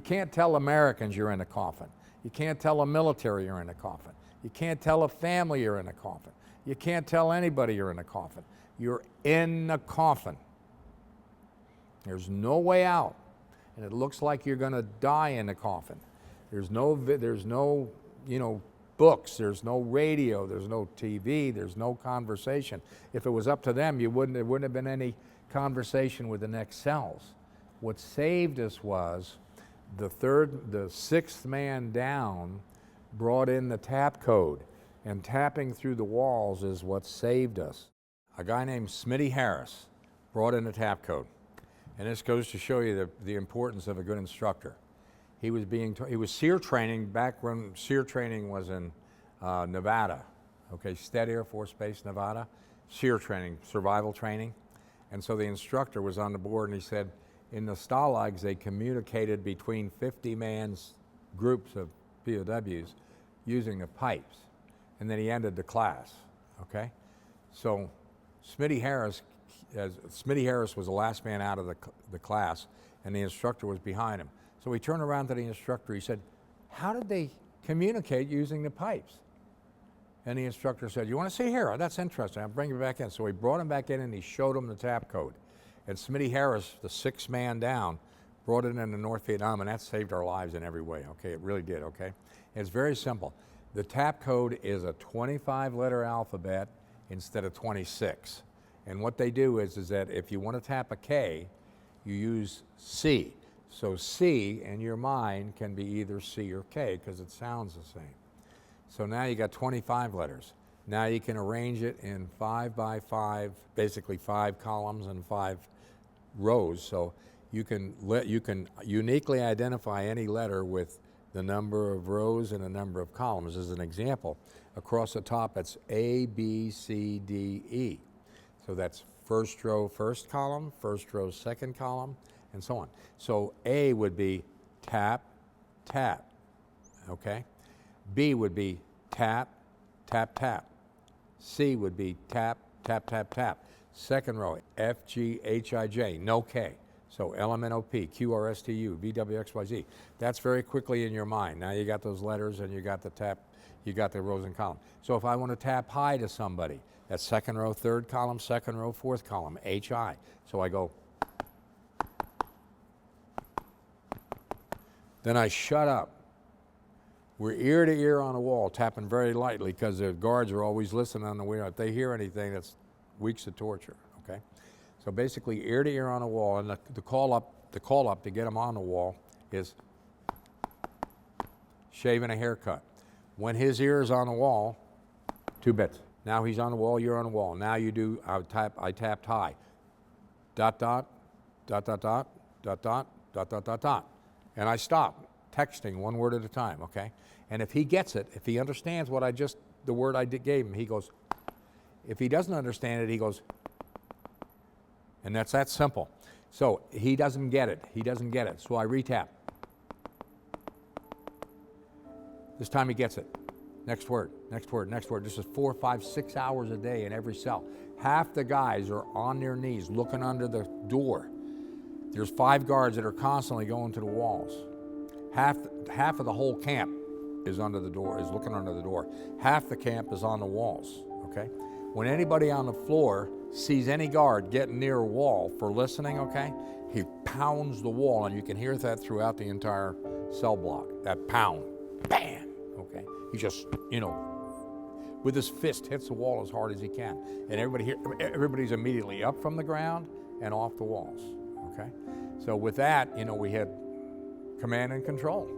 can't tell Americans you're in a coffin. You can't tell a military you're in a coffin. You can't tell a family you're in a coffin. You can't tell anybody you're in a coffin. You're in a coffin. There's no way out. And it looks like you're going to die in a coffin. There's no, books, there's no radio, there's no TV, there's no conversation. If it was up to them, there wouldn't have been any conversation with the next cells. What saved us was the sixth man down brought in the tap code, and tapping through the walls is what saved us. A guy named Smitty Harris brought in the tap code, and this goes to show you the importance of a good instructor. He was SEER training back when SEER training was in Nevada, okay, Stead Air Force Base, Nevada, SEER training, survival training. And so the instructor was on the board, and he said, in the Stalags, they communicated between 50-man groups of POWs using the pipes. And then he ended the class, okay? So Smitty Harris was the last man out of the class, and the instructor was behind him. So he turned around to the instructor, he said, how did they communicate using the pipes? And the instructor said, you want to see here? That's interesting, I'll bring you back in. So he brought him back in and he showed him the tap code. And Smitty Harris, the sixth man down, brought it into North Vietnam, and that saved our lives in every way, okay? It really did, okay? And it's very simple. The tap code is a 25-letter alphabet instead of 26. And what they do is that if you want to tap a K, you use C. So C in your mind can be either C or K because it sounds the same. So now you got 25 letters. Now you can arrange it in 5 by 5, basically 5 columns and 5 rows. So you can uniquely identify any letter with the number of rows and the number of columns. As an example, across the top it's A, B, C, D, E. So that's first row, first column, first row, second column, and so on. So A would be tap, tap, okay? B would be tap, tap, tap. C would be tap, tap, tap, tap. Second row, F, G, H, I, J, no K. So L, M, N, O, P, Q, R, S, T, U, V, W, X, Y, Z. That's very quickly in your mind. Now you got those letters and you got the tap, you got the rows and columns. So if I want to tap hi to somebody, that's second row, third column, second row, fourth column, H, I. So I go, then I shut up. We're ear to ear on a wall, tapping very lightly because the guards are always listening on the window. If they hear anything, that's weeks of torture, okay? So basically ear to ear on a wall, and the call up to get them on the wall is shaving a haircut. When his ear is on the wall, 2 bits. Now he's on the wall, you're on the wall. Now you do, I tapped high. Dot, dot, dot, dot, dot, dot, dot, dot, dot, dot, dot. And I stop, texting 1 word at a time, okay? And if he gets it, if he understands the word I gave him, he goes. If he doesn't understand it, he goes. And that's that simple. So he doesn't get it, so I retap. This time he gets it. Next word, next word, next word. This is 4, 5, 6 hours a day in every cell. Half the guys are on their knees looking under the door. There's 5 guards that are constantly going to the walls. Half of the whole camp is under the door, is looking under the door. Half the camp is on the walls, okay? When anybody on the floor sees any guard getting near a wall for listening, okay, he pounds the wall, and you can hear that throughout the entire cell block, that pound, bam, okay? He just, with his fist hits the wall as hard as he can. And everybody's immediately up from the ground and off the walls, okay? So with that, we had command and control.